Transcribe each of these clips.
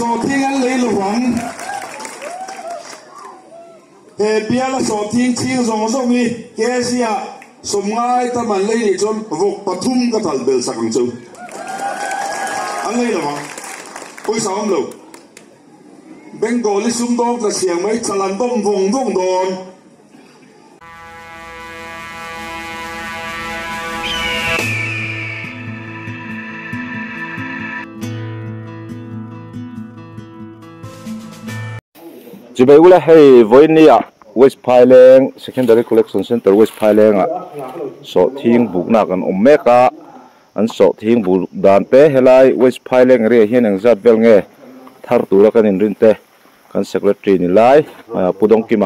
so thiên anh lấy lục vắng bia là so thiên chiên rong rong đi cái gì à sum ngay ta mình lấy đi chôn vụt pathum cái thằng bel sắc ang chung anh lấy lục vắng ôi sao ông lục Bengali sum dog là xiang mấy chalan bom vùng vùng đòn chỉ bây giờ hay với nia West Pailing Secondary Collection Center West Pailing à số thiên bục na kan omeka an số thiên bục đàn te helai West Pailing re hiền ang zat vel nge thar tu ra kan in rin te kan secretary ni lai pudong kim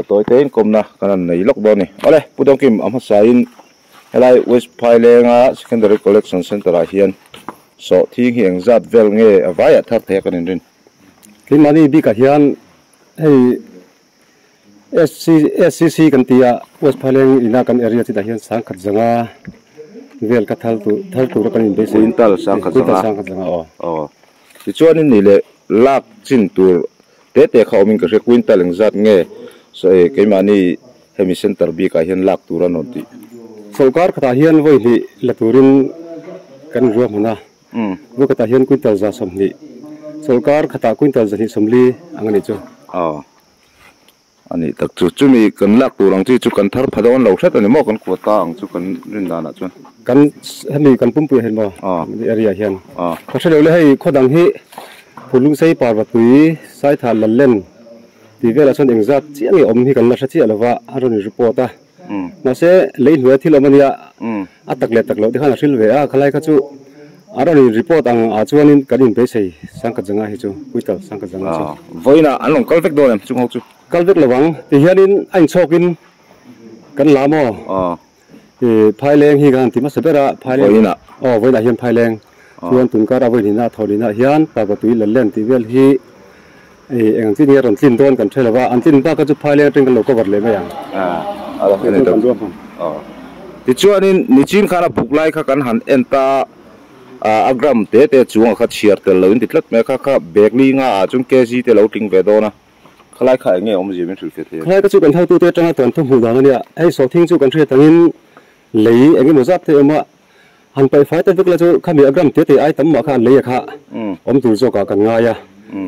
toy te kom na kan nei lok do ni ole pudong kim am sain helai West Pailing a Secondary Collection Center a hiền số thiên hiền zat vel nge avaya thar te kan in rin cái mani bi cả hiền hey SCC kan tia West Pailing ina kan area ti dahian sang khat janga vel ka thal tu ra kan in base intal sang khat janga ti chuan ni le lak chin tur te khawmin ka re quintal ang zat nge so ke mani hemi center bi ka hian lak tur anon ti sarkar kha hian voi hi laturin kan ro huna wo ka hian quintal za somni sarkar kha quintal za hi somli angani chu ani tak chu chumi kan lak turang chi chu kan thar phadon lo thlet ani mo kan kuata ang chu kan rin dana chuan kan hemi kan pumpu hen mo area hian ka thelo le hei khodang hi phulung sei parwatui sai tha lallen ti vela chon engzat chiangi om hi kan la thachi alawa aroni report a na se lein hua thilomania atak le tak lo de khana thil ve a khalai ka chu aroni report ang a chuanin kanin be sei sangka janga hi chu kuital sangka janga chu voina anong kalvek do nem chung ho chu kalvek lawang ti hianin ain chokin kan lamo Pailing hi kan ti ma sabera Pailing voina hian Pailing chuan tungkara voina tholina hian parwatui lallen ti vel hi eng chi ni ron tin don kan thelawa an tin ba ka chu Pailing teng kan lo cover le ma yang ala ni ta ti chuanin ni chin khana buklai kha kan han enta agram te chuang kha chiar tel lo in titlat me kha bekli nga chung kg te lo ting ve do na khalai kha nge om ji min thil fe the khalai ka chu kan thau tu te tanga ton thu hu da nia ai so thing chu kan thre tangin lei enge mo zat the ma han pai fai ta vikla chu khami agram te ai tam ma kha lei kha om tu zo ka kan nga ya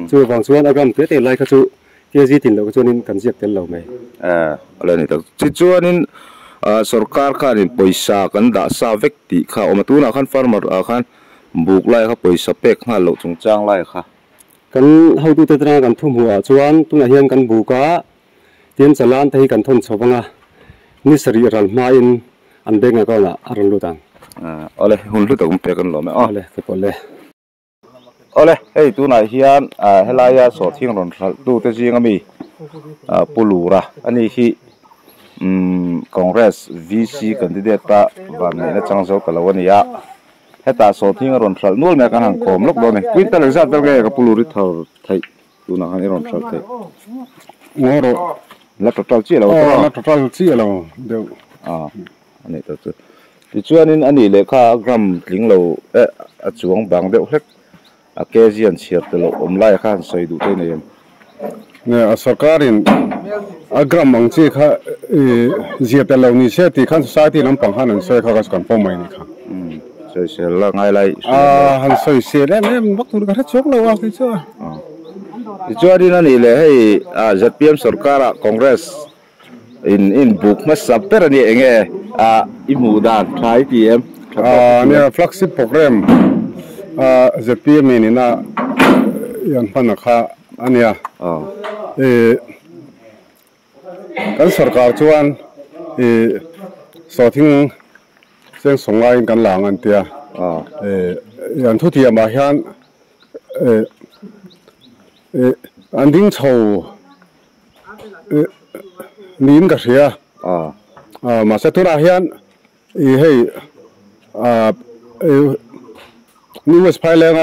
chu wang chuan agram te lai kha chu kg tin lo chu nin kan jiak tel lo mai ala ni ta chi chuanin sarkar khan in poisa kan da sa vekti kha omatuna khan farmer khan buk lai kha poisa pek kha lo chung chang lai kha kan hau tu te tra kan thum huwa chuan tuna hian kan buka tian chalan thei kan thon chawanga ni sari ral ma in an benga ka na aron lutang ole hun lu takum pe kan lo me ole ke pole ole hei tu na hian helaya so thing ron tu te jing ami pulura ani hi Congress VC candidate ta van ne changzo kalawania heta so thing ron thal nul me kan hang kom lok do ne quintal exat belge ka puluri thor thai tu na han ron thal thai ngoro la total chi lo la total chi lo de ani ta chu ti chuanin ani le kha gram tling lo a chuang bang de hlek a kezian chiar te lo om lai khan soi du te ne ne sarkarin agram ang chi kha zia te lo ni se ti khan society lam pang han se kha kan pom mai ni kha soi se la ngai lai han soi se le me bak tu ka chok lo wa ki chu ti chuanin ani le hei ZPM sarkara Congress in book ma saper ni enge imudan thai PM ne flagship program ZPM ni na yan pan kha ania kan sarkar chuan so thing seng songai kan lang an tia yan thu tia ma hian an ding chho nin ka ria ma sa tu ra hian hei ni West Pailing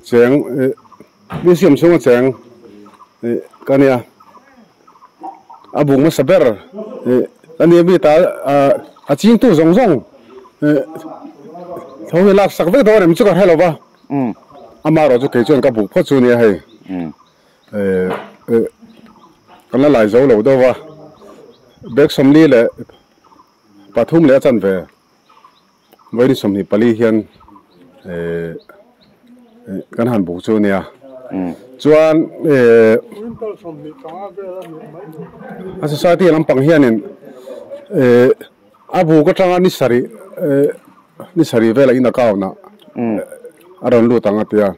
cheng museum sung cheng kania abung ma saber kania mi ta ching tu zong zong thoi lak sak ve do rem chu ka hello ba ama ro chu ke chuan ka buk pho chu ni hei kan la lai zo lo do wa bek somli le pathum le chan ve voi ni somni pali hian kan han buk chu nia chuan a society lampang hianin abu ko tanga ni sari vela ina kauna aron lu tanga tia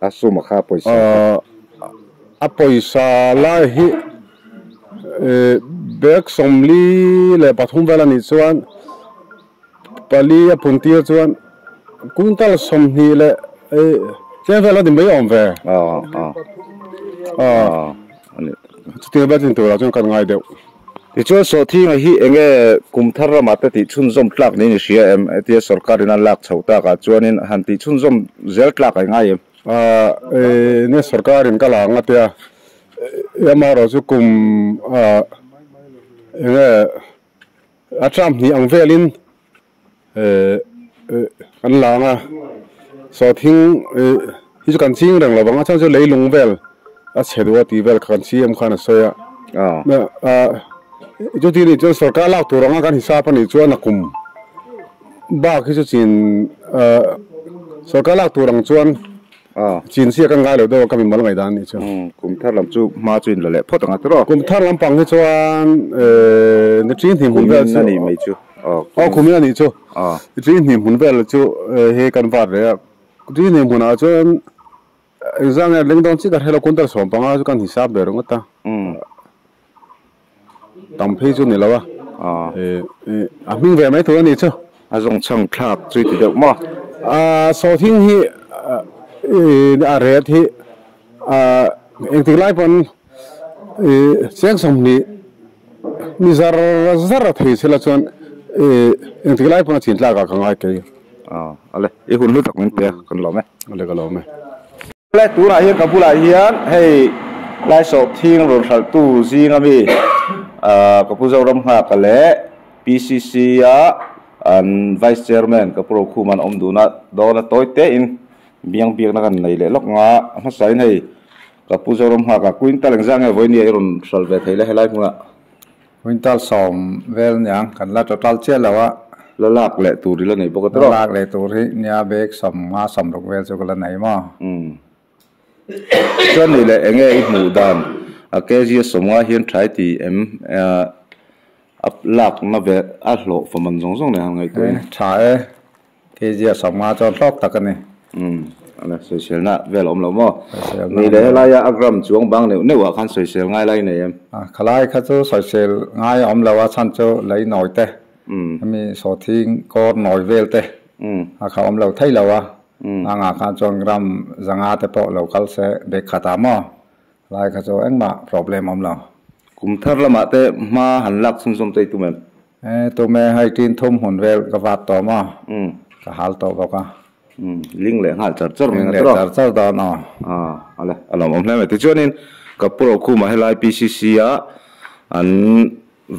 asuma kha poisa a poisa la hi bek somli le pathum vela ni chuan pali a puntia chuan kuntal somni le chen vela din mai om ve ani chuti ba tin to la chuan kan ngai deuh ti chu so thi nga hi enge kumthar ma ta ti chun zom tlak ni sia em ti sarkar in lak chhota ka chuanin han ti chun zom zel tlak ai ngai em ne sarkar in kala nga tia yama ro chu kum enge atram ni ang velin kan la nga so thing hi chu kan ching rang lo banga chang chu leilung vel a chhedwa ti vel kan chi em khana soya chu ti ni chu sarkar lak tu ranga kan hisap ani chu na kum ba khi chu chin sarkar lak tu rang chuan chin sia kan ngai lo do ka min mal ngai dan ni chu kum thar lam chu ma chuin la le phot anga tro kum thar lam pang hi chuan ni trin thim hun vel na ni mai chu kum ni chu trin thim hun vel chu he kan var re trin thim hun a chuan exam ya lengdon chi ka helo kuntar som panga chu kan hisap be rong ta tam phei chu ni lawa a ming ve mai tu ni chu a zong chang thak chui ti deuh ma so thing hi a re thi eng ti lai pon seng som ni zar thei sela chuan eng ti lai pon chin tla ka ngai ke ale e hun lu tak min pe kan lo me ale ka lo me le tu na hian ka bula hian hei lai so thing ro thal tu zing ami ka pu zo ram ha ka le PCC a an vice chairman ka pro khuman om du na do na toite in biang na kan nei le lok nga ma sai nei ka pu zo ram ha ka quintal exang e voini ron sal ve thei le helai nga quintal som vel nyang kan la total che lawa la lak le tu ri la nei bok tro lak le tu ri nya bek som nga som rok vel chu la nei ma chuan ni le enge I hmu dan a kg somwa hian thai ti em ap lak na ve a hlo faman zong zong ne hangai tu thae ke ji som nga chon hlok takani ana social na vel om lo mo ni le la ya agram chuang bang ne wa khan social ngai lai nei em khalai kha chu social ngai om lawa chan chu lei noi te mi so thing ko noi vel te a kha om lo thai lawa nga kha chong gram zanga te po local se be khata mo lai kha chu eng ma problem om lo kum thar lama te ma han lak sum sum te tu mem tu me hai tin thum hun vel ka wat to mo ka hal to ba ka ling le hal char char me tro char char da no ale alom om le te chuanin ka pro khu ma helai PCC a an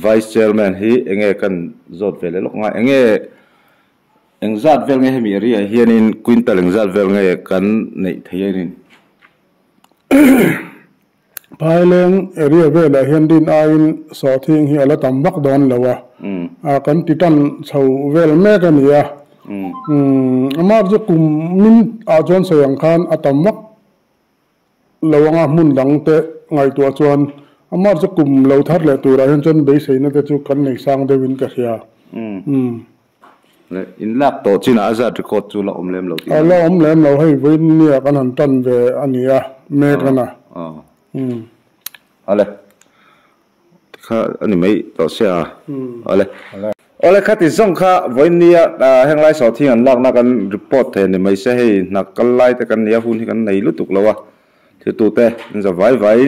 vice chairman hi enge kan zot vele lok nga enge engzat vel nge hemi ria hianin quintal engzat vel nge kan nei theinin Paileng area vela hiandin ain so thing hi ala tam mak don lawa kan titan chho vel me kan ya amar je kum min a jon sayang khan atam mak lawanga mun dang te ngai to chuan amar je kum lo thar le tura hian chon be sei na te chu kan nei sang de win ka hia le in lak to china azat record chu la omlem lo ti ala omlem lo hei win nia kan han tan ve ania me kana ale kha ani mai to sia ale khati zong kha voinia henglai so thing an lak na kan report the ni mai se hei na kallai te kan nia hun hi kan nei lutuk lawa the tu te in za vai vai